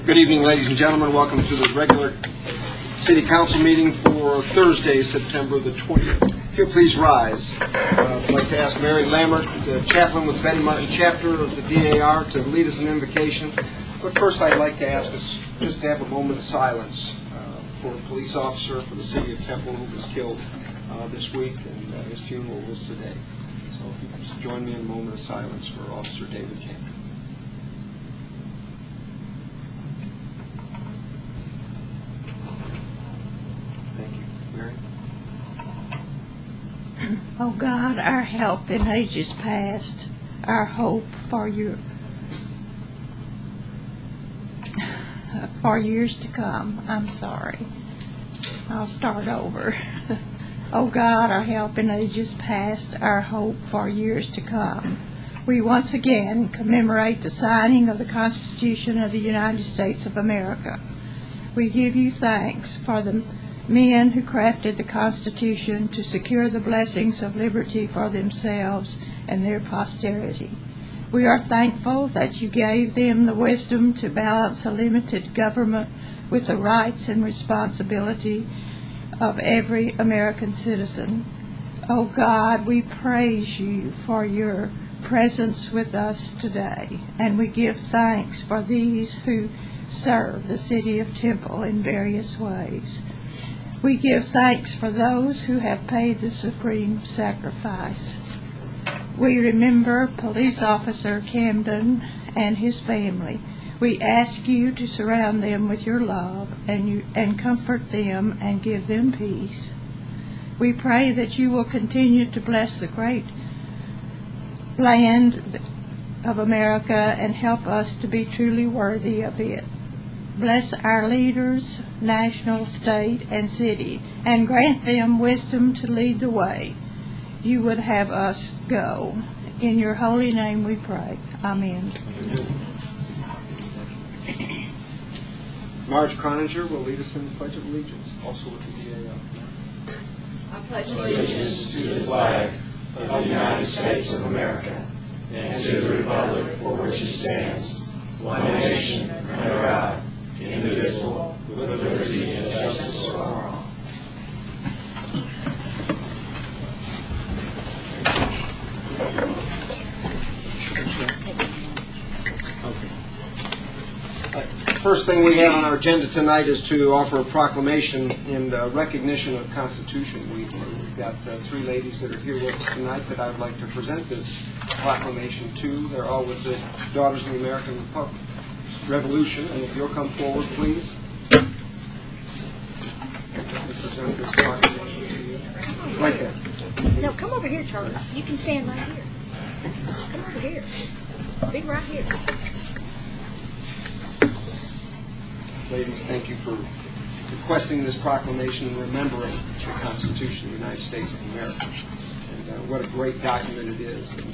Good evening, ladies and gentlemen. Welcome to the regular City Council meeting for Thursday, September the 20th. If you'll please rise. I'd like to ask Mary Lambert, the chaplain with Betty Martin chapter of the DAR, to lead us in invocation. But first, I'd like to ask us just to have a moment of silence for a police officer for the city of Temple who was killed this week, and his funeral was today. So if you could just join me in a moment of silence for Officer David Camp. O God, our help in ages past, our hope for years to come. I'm sorry. I'll start over. O God, our help in ages past, our hope for years to come. We once again commemorate the signing of the Constitution of the United States of America. We give you thanks for the men who crafted the Constitution to secure the blessings of liberty for themselves and their posterity. We are thankful that you gave them the wisdom to balance a limited government with the rights and responsibility of every American citizen. Oh God, we praise you for your presence with us today, and we give thanks for these who serve the city of Temple in various ways. We give thanks for those who have paid the supreme sacrifice. We remember Police Officer Camden and his family. We ask you to surround them with your love and comfort them and give them peace. We pray that you will continue to bless the great land of America and help us to be truly worthy of it. Bless our leaders, national, state, and city, and grant them wisdom to lead the way you would have us go. In your holy name we pray. Amen. Marge Croninger will lead us in the Pledge of Allegiance, also with the DAR. I pledge allegiance to the flag of the United States of America and to the republic for which it stands, one nation, under God, indivisible, with liberty and justice for all. First thing we have on our agenda tonight is to offer a proclamation in recognition of Constitution Week. We've got three ladies that are here with us tonight that I would like to present this proclamation to. They're all with the Daughters of the American Revolution, and if you'll come forward, please. Let me present this proclamation to you. Right there. No, come over here, Charlie. You can stand right here. Come over here. Be right here. Ladies, thank you for requesting this proclamation and remembering the Constitution of the United States of America. And what a great document it is. And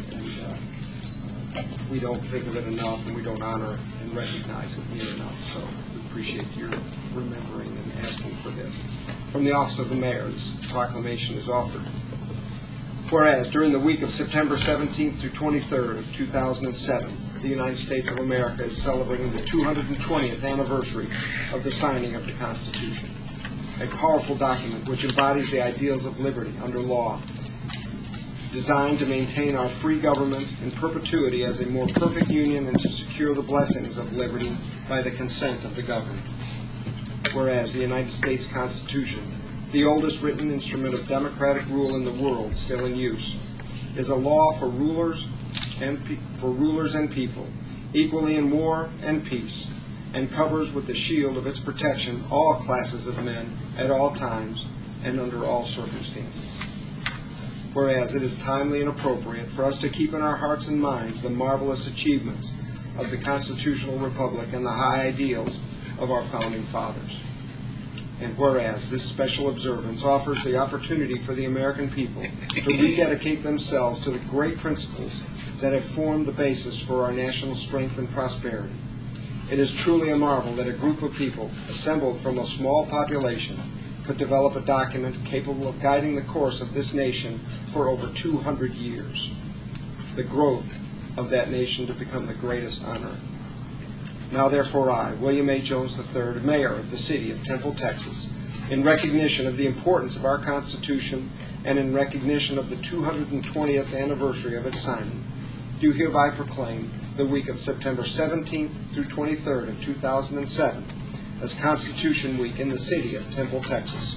we don't think of it enough, and we don't honor and recognize it near enough. So we appreciate your remembering and asking for this. From the Office of the Mayor, this proclamation is offered. Whereas, during the week of September 17th through 23rd of 2007, the United States of America is celebrating the 220th anniversary of the signing of the Constitution, a powerful document which embodies the ideals of liberty under law, designed to maintain our free government in perpetuity as a more perfect union and to secure the blessings of liberty by the consent of the governed. Whereas the United States Constitution, the oldest written instrument of democratic rule in the world still in use, is a law for rulers and people, equally in war and peace, and covers with the shield of its protection all classes of men at all times and under all circumstances. Whereas it is timely and appropriate for us to keep in our hearts and minds the marvelous achievements of the constitutional republic and the high ideals of our founding fathers. And whereas this special observance offers the opportunity for the American people to rededicate themselves to the great principles that have formed the basis for our national strength and prosperity, it is truly a marvel that a group of people assembled from a small population could develop a document capable of guiding the course of this nation for over 200 years, the growth of that nation to become the greatest on earth. Now therefore I, William A. Jones III, Mayor of the City of Temple, Texas, in recognition of the importance of our Constitution and in recognition of the 220th anniversary of its signing, do hereby proclaim the week of September 17th through 23rd of 2007 as Constitution Week in the City of Temple, Texas.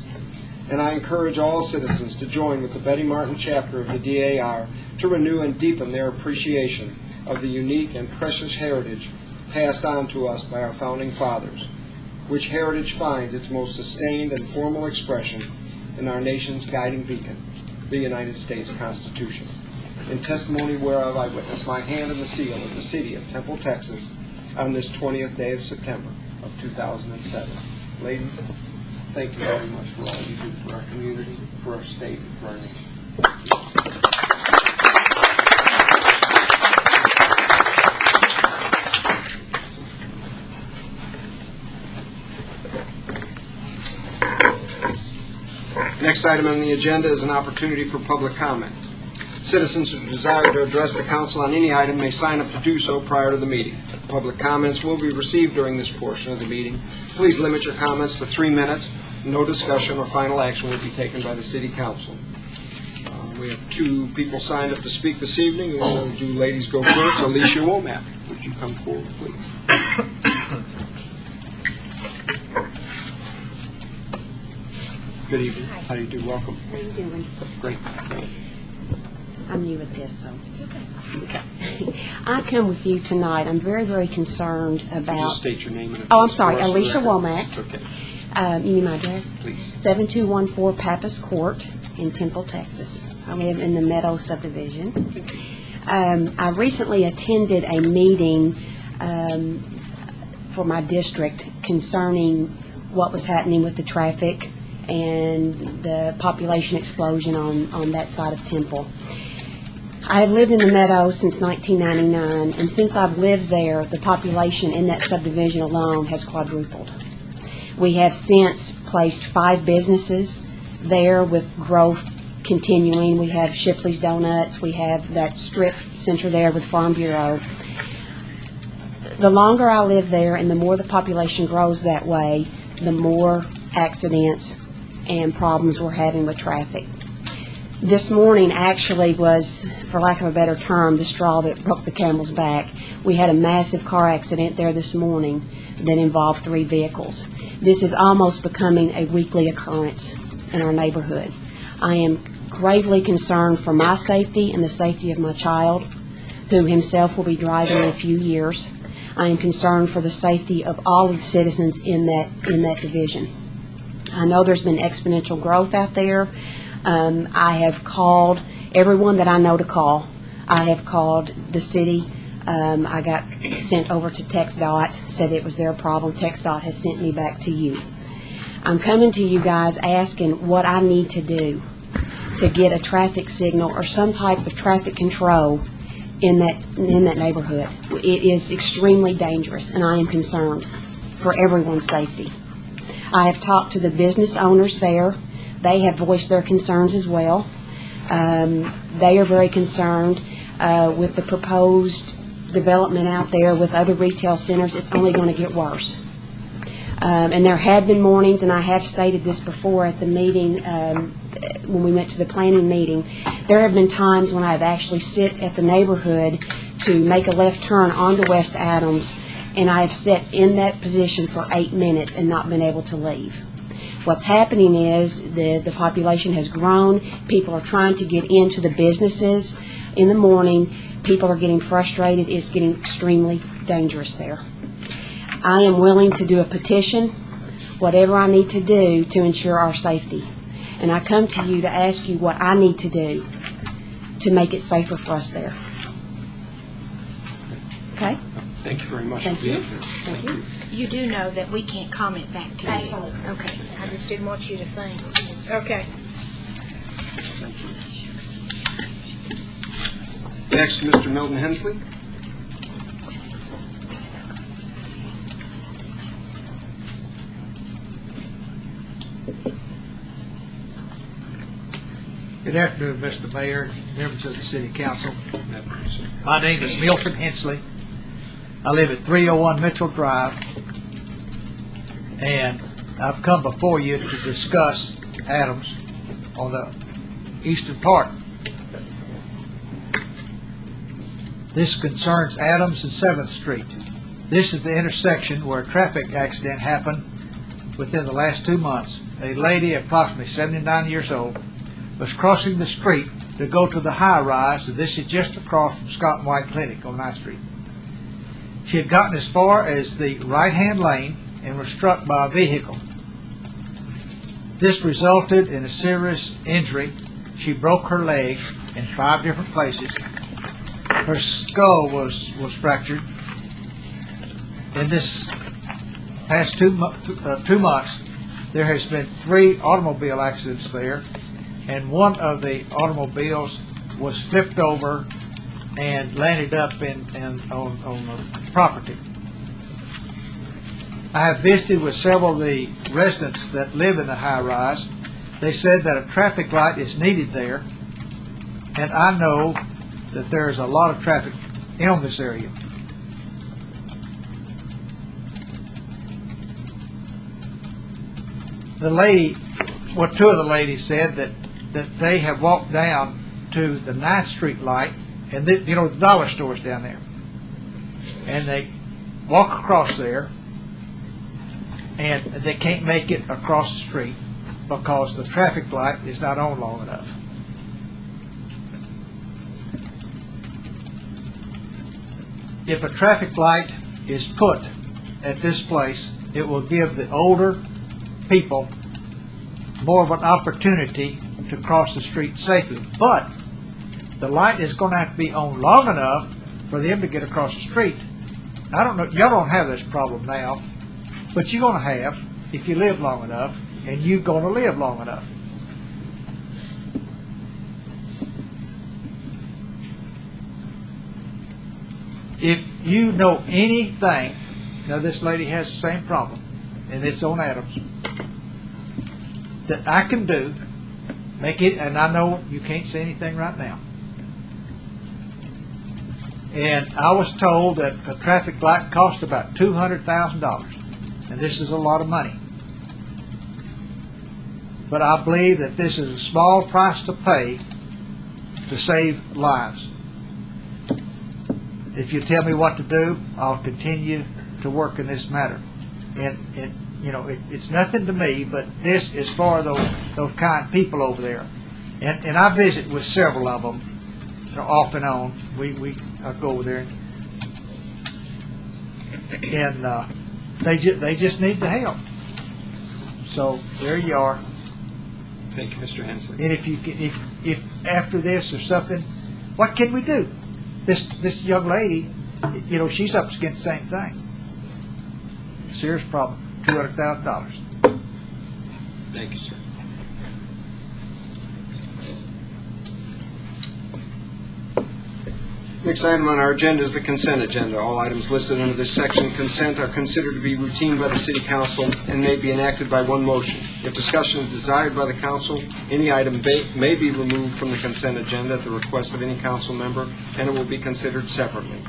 And I encourage all citizens to join with the Betty Martin chapter of the DAR to renew and deepen their appreciation of the unique and precious heritage passed on to us by our founding fathers, which heritage finds its most sustained and formal expression in our nation's guiding beacon, the United States Constitution. In testimony whereof I witness my hand in the seal of the City of Temple, Texas, on this 20th day of September of 2007. Ladies, thank you very much for all you do for our community, for our state, and for our nation. Next item on the agenda is an opportunity for public comment. Citizens who desire to address the council on any item may sign up to do so prior to the meeting. Public comments will be received during this portion of the meeting. Please limit your comments to 3 minutes. No discussion or final action will be taken by the City Council. We have 2 people signed up to speak this evening. We'll do ladies go first. Alicia Womack, would you come forward, please? Good evening. How do you do? Welcome. How are you doing? Great. I'm new at this, so it's okay. I come with you tonight. I'm very, very concerned about... Just state your name and address. Oh, I'm sorry, for us, Alicia record. Womack. It's okay. You need my address? Please. 7214 Pappas Court in Temple, Texas. I live in the Meadow subdivision. I recently attended a meeting for my district concerning what was happening with the traffic and the population explosion on that side of Temple. I have lived in the Meadow since 1999, and since I've lived there, the population in that subdivision alone has quadrupled. We have since placed 5 businesses there with growth continuing. We have Shipley's Donuts, we have that strip center there with Farm Bureau. The longer I live there and the more the population grows that way, the more accidents and problems we're having with traffic. This morning actually was, for lack of a better term, the straw that broke the camel's back. We had a massive car accident there this morning that involved 3 vehicles. This is almost becoming a weekly occurrence in our neighborhood. I am gravely concerned for my safety and the safety of my child, who himself will be driving in a few years. I am concerned for the safety of all of the citizens in that division. I know there's been exponential growth out there. I have called everyone that I know to call. I have called the city. I got sent over to TxDOT, said it was their problem. TxDOT has sent me back to you. I'm coming to you guys asking what I need to do to get a traffic signal or some type of traffic control in that neighborhood. It is extremely dangerous, and I am concerned for everyone's safety. I have talked to the business owners there. They have voiced their concerns as well. They are very concerned with the proposed development out there with other retail centers. It's only going to get worse. And there have been mornings, and I have stated this before at the meeting, when we went to the planning meeting, there have been times when I've actually sit at the neighborhood to make a left turn onto West Adams, and I have sat in that position for 8 minutes and not been able to leave. What's happening is the population has grown. People are trying to get into the businesses in the morning. People are getting frustrated. It's getting extremely dangerous there. I am willing to do a petition, whatever I need to do to ensure our safety. And I come to you to ask you what I need to do to make it safer for us there. Okay? Thank you very much. Thank for being you. here. Thank you. You do know that we can't comment back to you. Absolutely. Okay, I just didn't want you to think. Okay. Thank you. Next, Mr. Milton Hensley. Good afternoon, Mr. Mayor, members of the City Council. My name is Milton Hensley. I live at 301 Mitchell Drive, and I've come before you to discuss Adams on the eastern part. This concerns Adams and 7th Street. This is the intersection where a traffic accident happened within the last 2 months. A lady, approximately 79 years old, was crossing the street to go to the high-rise, and this is just across from Scott and White Clinic on 9th Street. She had gotten as far as the right-hand lane and was struck by a vehicle. This resulted in a serious injury. She broke her leg in 5 different places. Her skull was fractured. In this past 2 months, there has been 3 automobile accidents there, and one of the automobiles was flipped over and landed up on the property. I have visited with several of the residents that live in the high-rise. They said that a traffic light is needed there, and I know that there is a lot of traffic in this area. The lady, well, 2 of the ladies said that they have walked down to the 9th Street light, and the dollar store's down there, and they walk across there, and they can't make it across the street because the traffic light is not on long enough. If a traffic light is put at this place, it will give the older people more of an opportunity to cross the street safely. But the light is going to have to be on long enough for them to get across the street. I don't know, y'all don't have this problem now, but you're going to have if you live long enough, and you're going to live long enough. If you know anything, now this lady has the same problem, and it's on Adams, that I can do, make it, and I know you can't say anything right now. And I was told that a traffic light cost about $200,000, and this is a lot of money. But I believe that this is a small price to pay to save lives. If you tell me what to do, I'll continue to work in this matter. And it's nothing to me, but this is for those kind people over there. And I visit with several of them, off and on. I go over there, and they just need the help. So there you are. Thank you, Mr. Hensley. And if after this or something, what can we do? This young lady, she's up against the same thing. Serious problem. $200,000. Thank you, sir. Next item on our agenda is the consent agenda. All items listed under this section, consent, are considered to be routine by the City Council and may be enacted by one motion. If discussion is desired by the Council, any item may be removed from the consent agenda at the request of any council member, and it will be considered separately.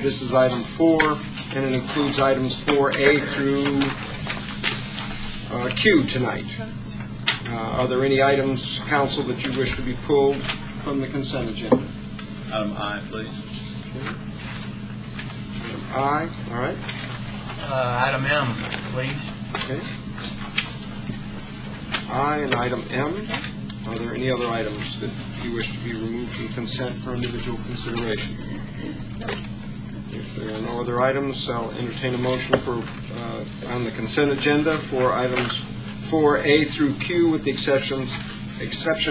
This is item 4, and it includes items 4A through Q tonight. Are there any items, Council, that you wish to be pulled from the consent agenda? Item I, please. Item I, all right. Item M, please. Okay. I and item M. Are there any other items that you wish to be removed from consent for individual consideration? If there are no other items, I'll entertain a motion for on the consent agenda for items 4A through Q, with the exception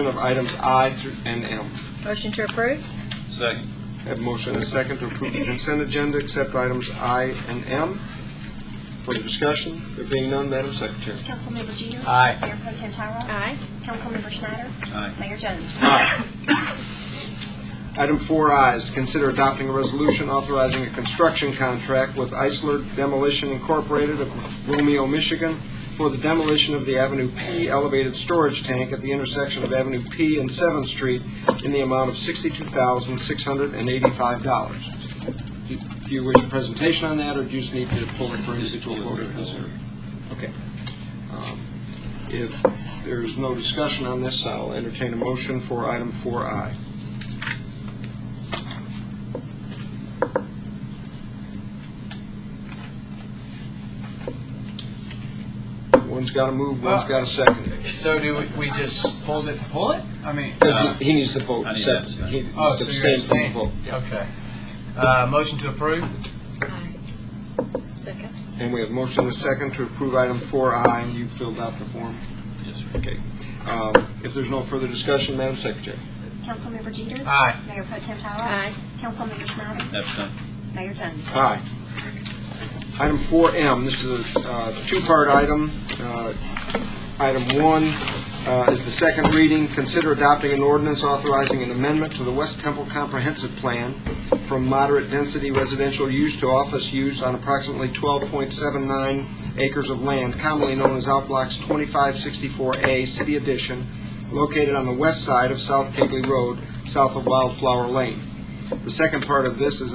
of items I through and M. Motion to approve? Second. Have a motion and a second to approve the consent agenda, except items I and M. Further discussion? There being none, Madam Secretary. Councilmember Jeter. Aye. Mayor Pro Tem Tyrell. Aye. Councilmember Schneider. Aye. Mayor Jones. Aye. Item 4I is to consider adopting a resolution authorizing a construction contract with Eisler Demolition Incorporated of Romeo, Michigan, for the demolition of the Avenue P elevated storage tank at the intersection of Avenue P and 7th Street in the amount of $62,685. Do you wish a presentation on that, or do you just need to pull it for individual vote or consider? Okay. If there's no discussion on this, I'll entertain a motion for item 4I. One's got to move, one's got to second it. So do we just pull it to pull it? I mean, Because he needs to vote. I need to separate. abstain. He needs oh, to so you're abstain from the abstaining. vote. Okay. Motion to approve? Second. And we have motion and a second to approve item 4I, and you filled out the form? Yes, sir. Okay. If there's no further discussion, Madam Secretary. Councilmember Jeter? Aye. Mayor Pro Tem Tyra? Aye. Councilmember Schneider? Abstain. Mayor Jones? Aye. Item 4M, this is a two-part item. Item 1 is the second reading. Consider adopting an ordinance authorizing an amendment to the West Temple Comprehensive Plan from moderate density residential use to office use on approximately 12.79 acres of land, commonly known as Outblocks 2564A, City Edition, located on the west side of South Kegley Road, south of Wildflower Lane. The second part of this is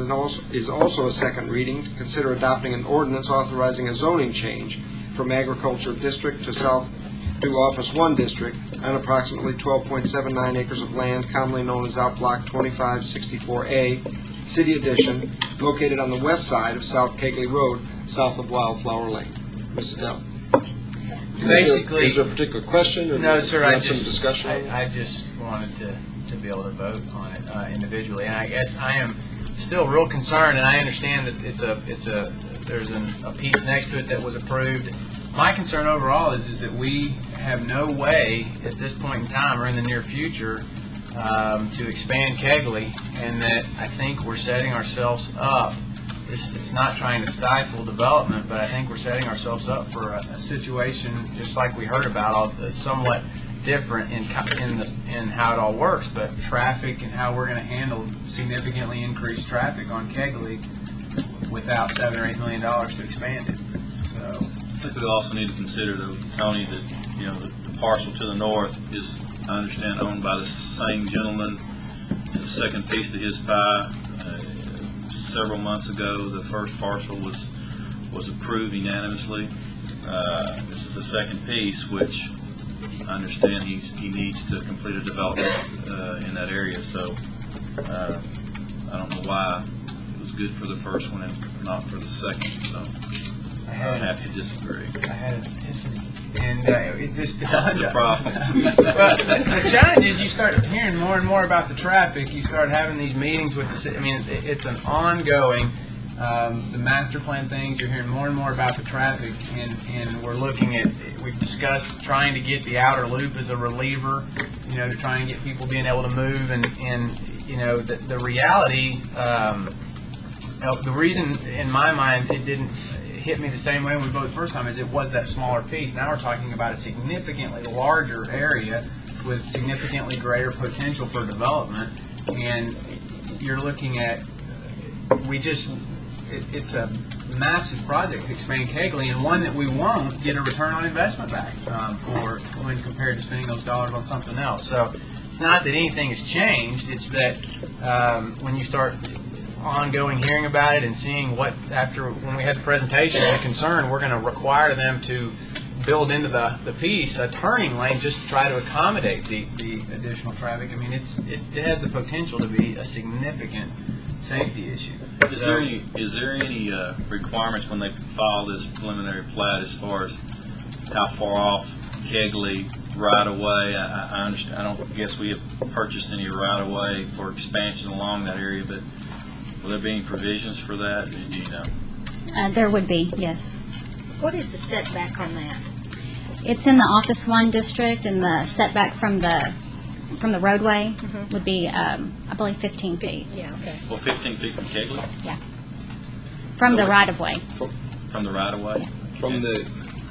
also a second reading to consider adopting an ordinance authorizing a zoning change from agriculture district to office 1 district on approximately 12.79 acres of land, commonly known as Outblock 2564A, City Edition, located on the west side of South Kegley Road, south of Wildflower Lane. Mrs. Dell. Basically, Is there a particular question? Or no, sir. do you I have some just discussion on it? I just wanted to be able to vote on it individually, and I guess I am still real concerned. And I understand that there's a piece next to it that was approved. My concern overall is that we have no way at this point in time or in the near future to expand Kegley, and that I think we're setting ourselves up. It's not trying to stifle development, but I think we're setting ourselves up for a situation just like we heard about, somewhat different in how it all works, but traffic and how we're going to handle significantly increased traffic on Kegley without $7 or $8 million to expand it. So I think we also need to consider, though, Tony, that the parcel to the north is, I understand, owned by the same gentleman. The second piece to his pie. Several months ago, the first parcel was approved unanimously. This is the second piece, which I understand he needs to complete a development in that area. So I don't know why it was good for the first one and not for the second. So I'm happy to disagree. I had an epiphany, and it just That's the problem. But the challenge is you start hearing more and more about the traffic. You start having these meetings with the city. I mean, it's an ongoing, the master plan things, you're hearing more and more about the traffic, and we're looking at, we've discussed trying to get the outer loop as a reliever, to try and get people being able to move, and the reality, the reason in my mind it didn't hit me the same way when we voted the first time is it was that smaller piece. Now we're talking about a significantly larger area with significantly greater potential for development, and you're looking at, it's a massive project to expand Kegley, and one that we won't get a return on investment back for when compared to spending those dollars on something else. So it's not that anything has changed, it's that when you start ongoing hearing about it and seeing when we had the presentation, the concern, we're going to require them to build into the piece a turning lane just to try to accommodate the additional traffic. I mean, it has the potential to be a significant safety issue. Is there any requirements when they file this preliminary plat as far as how far off Kegley right of way? I understand. I don't guess we have purchased any right of way for expansion along that area, but will there be any provisions for that? Do you know? There would be, yes. What is the setback on that? It's in the Office 1 district, and the setback from the roadway would be, I believe, 15 feet. Yeah, okay. Well, 15 feet from Kegley? Yeah. From the right-of-way. From the right-of-way? From the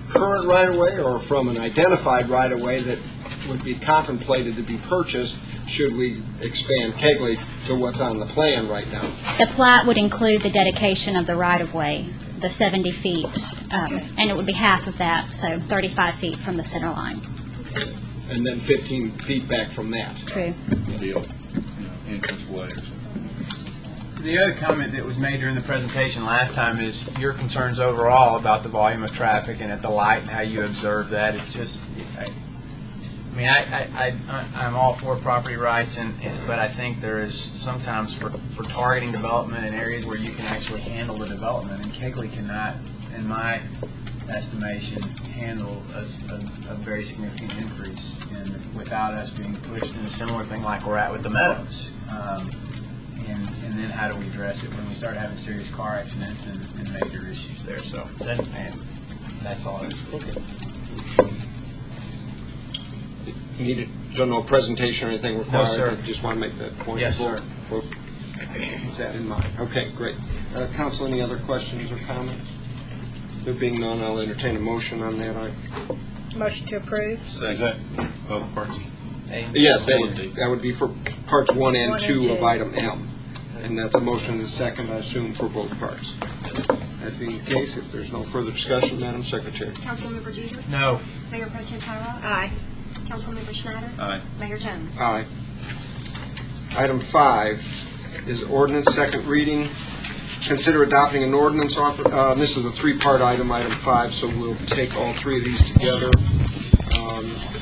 current right-of-way, or from an identified right-of-way that would be contemplated to be purchased should we expand Kegley to what's on the plan right now? The plat would include the dedication of the right-of-way, the 70 feet, and it would be half of that, so 35 feet from the center line. And then 15 feet back from that. True. Maybe an entrance way or something. The other comment that was made during the presentation last time is your concerns overall about the volume of traffic and at the light and how you observe that. It's just, I'm all for property rights, but I think there is sometimes for targeting development in areas where you can actually handle the development, and Kegley cannot, in my estimation, handle a very significant increase without us being pushed in a similar thing like we're at with the Meadows. And then how do we address it when we start having serious car accidents and major issues there? So that's all it is. Okay. Needed, don't know a presentation or anything required? No, sir. I just want to make that point. Yes, sir. Keep that in mind. Okay, great. Council, any other questions or comments? There being none, I'll entertain a motion on that. Motion to approve. Is that both parts? Yes, that would be for parts 1 and 2 of item M. And that's a motion and a second, I assume, for both parts. That being the case, if there's no further discussion, Madam Secretary. Councilmember Jeter? No. Mayor Pro Tem Tyrell? Aye. Councilmember Schneider? Aye. Mayor Jones? Aye. Item 5 is ordinance, second reading. Consider adopting an ordinance. This is a three-part item, item 5, so we'll take all three of these together.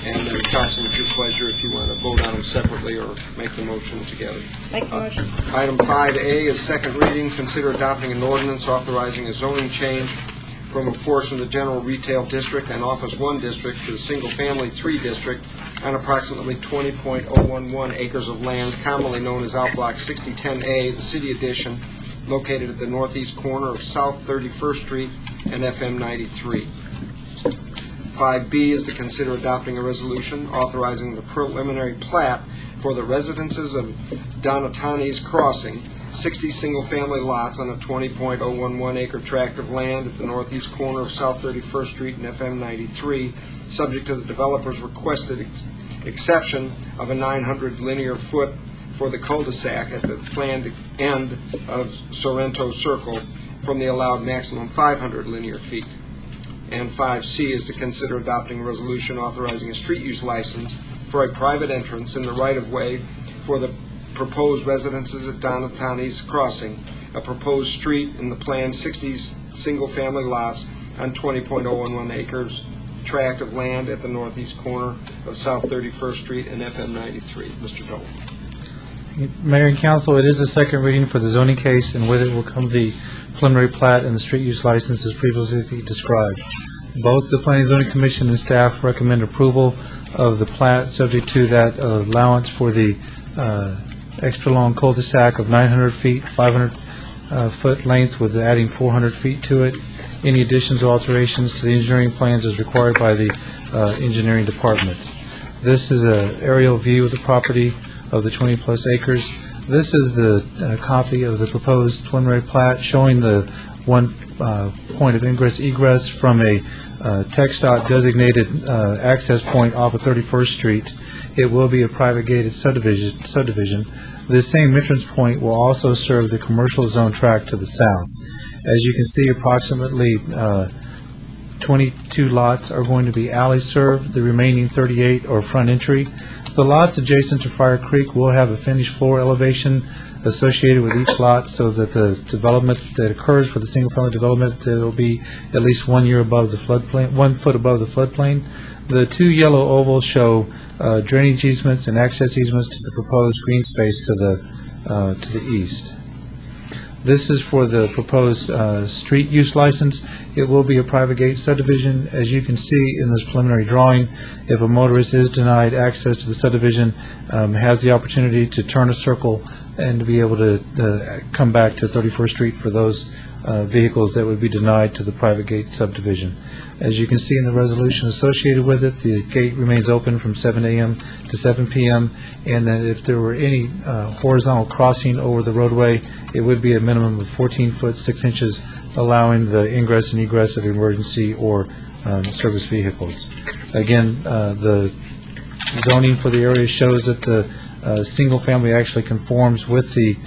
And then, Council, it's your pleasure if you want to vote on them separately or make the motion together. Make the motion. Item 5A is second reading. Consider adopting an ordinance authorizing a zoning change from a portion of the general retail district and Office 1 district to the single-family 3 district on approximately 20.011 acres of land, commonly known as Outblock 6010A, the City Edition, located at the northeast corner of South 31st Street and FM 93. 5B is to consider adopting a resolution authorizing the preliminary plat for the residences of Donatani's Crossing, 60 single-family lots on a 20.011 acre tract of land at the northeast corner of South 31st Street and FM 93, subject to the developer's requested exception of a 900 linear foot for the cul-de-sac at the planned end of Sorrento Circle from the allowed maximum 500 linear feet. And 5C is to consider adopting a resolution authorizing a street use license for a private entrance in the right-of-way for the proposed residences at Donatani's Crossing, a proposed street in the planned 60 single-family lots on 20.011 acres tract of land at the northeast corner of South 31st Street and FM 93. Mr. Dole. Mayor and Council, it is a second reading for the zoning case, and with it will come the preliminary plat and the street use license as previously described. Both the Planning and Zoning Commission and staff recommend approval of the plat, subject to that allowance for the extra long cul-de-sac of 900 feet, 500 foot length, with adding 400 feet to it. Any additions or alterations to the engineering plans is required by the engineering department. This is an aerial view of the property of the 20-plus acres. This is the copy of the proposed preliminary plat showing the one point of ingress-egress from a TxDOT designated access point off of 31st Street. It will be a private gated subdivision. This same entrance point will also serve the commercial zone tract to the south. As you can see, approximately 22 lots are going to be alley served. The remaining 38 are front entry. The lots adjacent to Fire Creek will have a finished floor elevation associated with each lot, so that the development that occurs for the single-family development will be at least 1 year above the floodplain, 1 foot above the floodplain. The two yellow ovals show drainage easements and access easements to the proposed green space to the east. This is for the proposed street use license. It will be a private gate subdivision. As you can see in this preliminary drawing, if a motorist is denied access to the subdivision, has the opportunity to turn a circle and to be able to come back to 31st Street for those vehicles that would be denied to the private gate subdivision. As you can see in the resolution associated with it, the gate remains open from 7 a.m. to 7 p.m. and that if there were any horizontal crossing over the roadway, it would be a minimum of 14 foot 6 inches, allowing the ingress and egress of emergency or service vehicles. Again, the zoning for the area shows that the single family actually conforms with the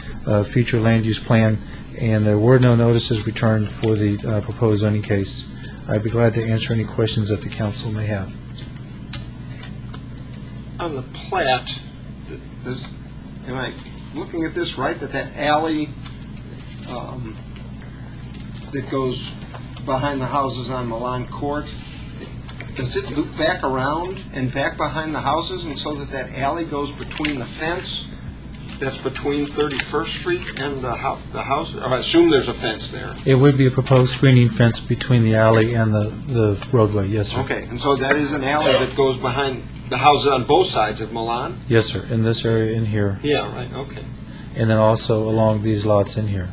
future land use plan, and there were no notices returned for the proposed zoning case. I'd be glad to answer any questions that the council may have. On the plat, am I looking at this right, that alley that goes behind the houses on Milan Court, does it loop back around and back behind the houses, and so that alley goes between the fence that's between 31st Street and the house? I assume there's a fence there. It would be a proposed screening fence between the alley and the roadway, yes, sir. Okay, and so that is an alley that goes behind the houses on both sides of Milan? Yes, sir, in this area in here, Yeah, right, okay. and then also along these lots in here.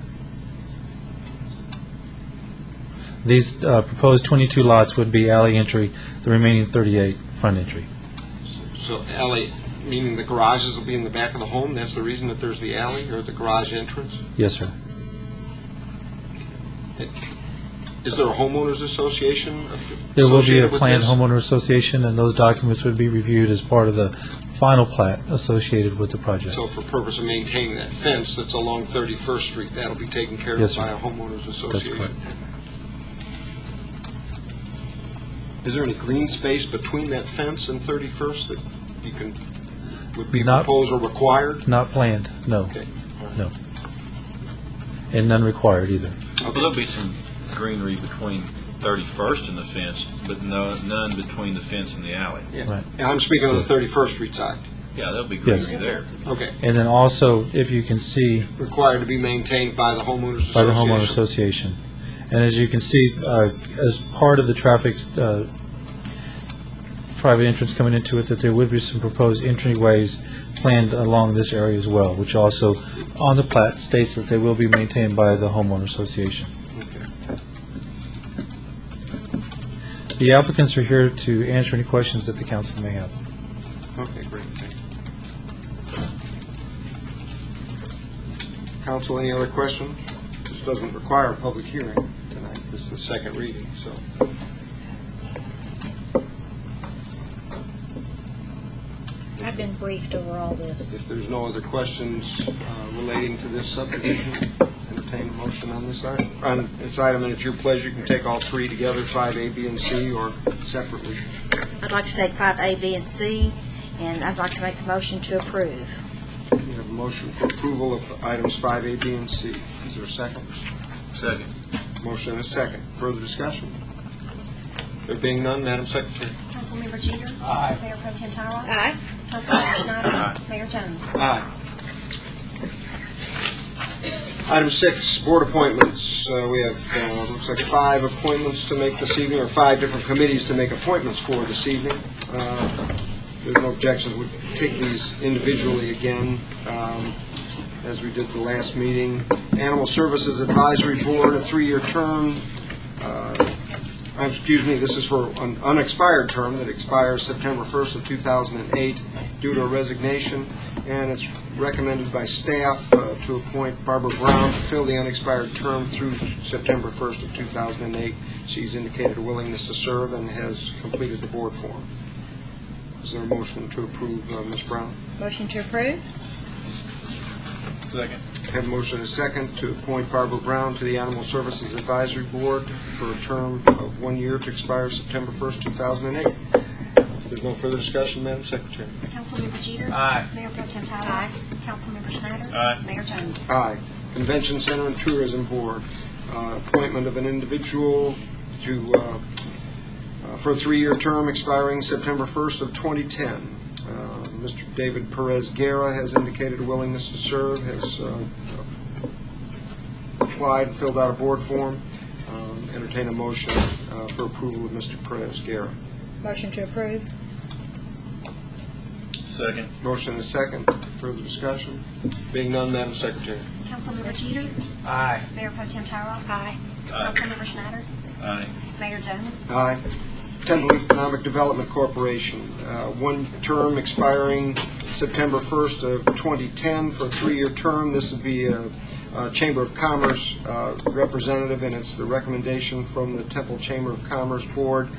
These proposed 22 lots would be alley entry, the remaining 38 front entry. So alley, meaning the garages will be in the back of the home? That's the reason that there's the alley, or the garage entrance? Yes, sir. Is there a homeowners association There will be a associated with planned this? homeowner association, and those documents would be reviewed as part of the final plat associated with the project. So for purpose of maintaining that fence that's along 31st Street, that'll be taken care Yes, of sir. by a homeowners That's association? correct. Is there any green space between that fence and 31st that you can, would be Not- proposed or required? Not planned, no, Okay. no. And none required either. Well, there'll be some greenery between 31st and the fence, but none between the fence and the alley. Yeah. Right. And I'm speaking on the 31st Street side. Yeah, there'll be Yes. greenery there. Okay. And then also, if you can see, Required to be maintained by the homeowners association? by the homeowner association. And as you can see, as part of the traffic, private entrance coming into it, that there would be some proposed entryways planned along this area as well, which also, on the plat, states that they will be maintained by the homeowner association. Okay. The applicants are here to answer any questions that the council may have. Okay, great, thank you. Council, any other questions? This doesn't require a public hearing tonight, this is the second reading, so. I've been briefed over all this. If there's no other questions relating to this subdivision, entertain a motion on this item. On this item, and it's your pleasure, you can take all three together, 5A, B, and C, or separately. I'd like to take 5A, B, and C, and I'd like to make a motion to approve. We have a motion for approval of items 5A, B, and C. Is there a second? Second. Motion and a second. Further discussion? There being none, Madam Secretary. Councilmember Jeter. Aye. Mayor Pro Tem Tyrell. Aye. Councilmember Schneider. Aye. Mayor Jones. Aye. Item 6, board appointments. We have, looks like 5 appointments to make this evening, or 5 different committees to make appointments for this evening. There's no objections. We'll take these individually again, as we did the last meeting. Animal Services Advisory Board, a 3-year term. Excuse me, this is for an unexpired term that expires September 1st of 2008 due to a resignation, and it's recommended by staff to appoint Barbara Brown to fill the unexpired term through September 1st of 2008. She's indicated a willingness to serve and has completed the board form. Is there a motion to approve Ms. Brown? Motion to approve? Second. I have a motion and a second to appoint Barbara Brown to the Animal Services Advisory Board for a term of 1 year to expire September 1st, 2008. If there's no further discussion, Madam Secretary. Councilmember Jeter. Aye. Mayor Pro Tem Tyrell. Councilmember Schneider. Aye. Mayor Jones. Aye. Convention Center and Tourism Board, appointment of an individual to, for a 3-year term expiring September 1st of 2010. Mr. David Perez Guerra has indicated a willingness to serve, has applied and filled out a board form. Entertain a motion for approval of Mr. Perez Guerra. Motion to approve? Second. Motion and a second. Further discussion? Being none, Madam Secretary. Councilmember Jeter. Aye. Mayor Pro Tem Tyrell. Aye. Councilmember Schneider. Aye. Mayor Jones. Aye. Temple Economic Development Corporation, 1 term expiring September 1st of 2010 for a 3-year term. This would be a Chamber of Commerce representative, and it's the recommendation from the Temple Chamber of Commerce Board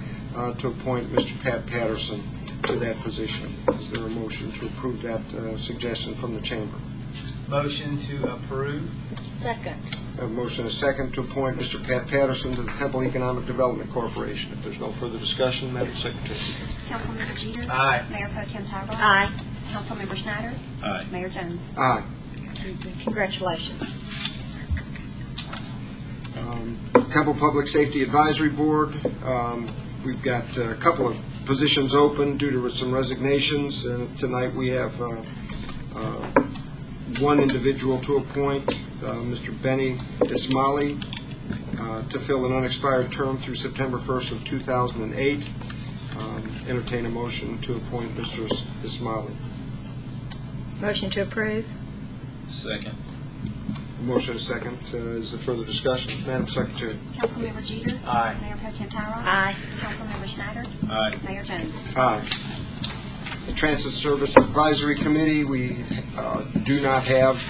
to appoint Mr. Pat Patterson to that position. Is there a motion to approve that suggestion from the Chamber? Motion to approve. Second. I have a motion and a second to appoint Mr. Pat Patterson to the Temple Economic Development Corporation. If there's no further discussion, Madam Secretary. Councilmember Jeter. Aye. Mayor Pro Tem Tyrell. Aye. Councilmember Schneider. Aye. Mayor Jones. Aye. Excuse me. Congratulations. Temple Public Safety Advisory Board, we've got a couple of positions open due to some resignations, and tonight we have one individual to appoint, Mr. Benny Ismaili, to fill an unexpired term through September 1st of 2008. Entertain a motion to appoint Mr. Ismaili. Motion to approve. Second. Motion is second. Is there further discussion? Madam Secretary. Councilmember Jeter. Aye. Mayor Pro Tem Tyrell. Aye. Councilmember Schneider. Aye. Mayor Jones. Aye. The Transit Service Advisory Committee, we do not have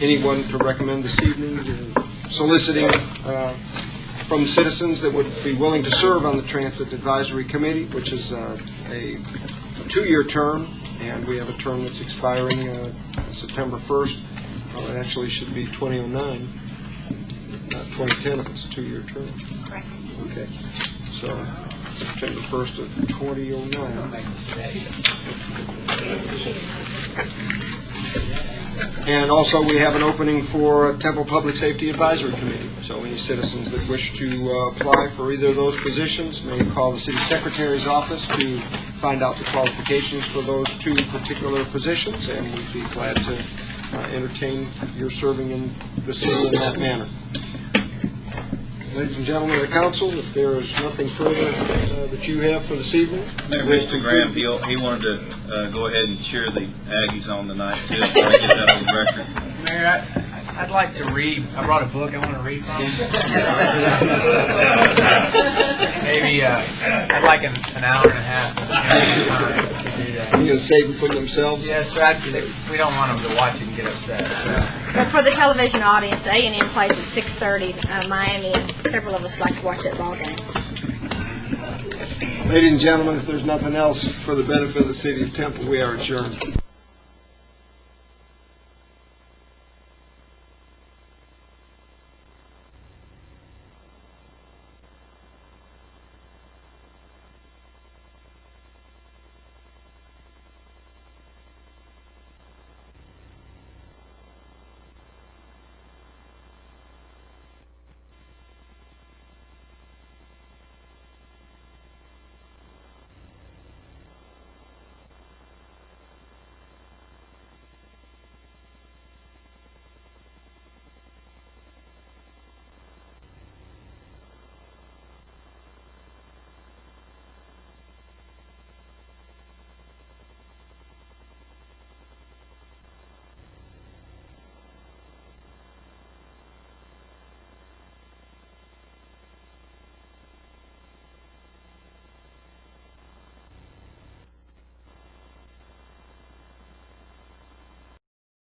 anyone to recommend this evening. We're soliciting from citizens that would be willing to serve on the Transit Advisory Committee, which is a 2-year term, and we have a term that's expiring September 1st. It actually should be 2009, not 2010 if it's a 2-year term. Correct. Okay, so September 1st of 2009. And also, we have an opening for Temple Public Safety Advisory Committee. So any citizens that wish to apply for either of those positions may call the City Secretary's office to find out the qualifications for those 2 particular positions, and we'd be glad to entertain your serving in the city in that manner. Ladies and gentlemen of the council, if there is nothing further that you have for this evening. Mayor, Mr. Graham, he wanted to go ahead and cheer the Aggies on tonight, too. I want to get that on the record. Mayor, I'd like to read, I brought a book I want to read from. Maybe, I'd like an hour and a half to do that. You're going to save them for themselves? Yes, sir, we don't want them to watch it and get upset, so. But for the television audience, A&M plays at 6:30 Miami, and several of us like to watch that ball game. Ladies and gentlemen, if there's nothing else for the benefit of the city of Temple, we are adjourned.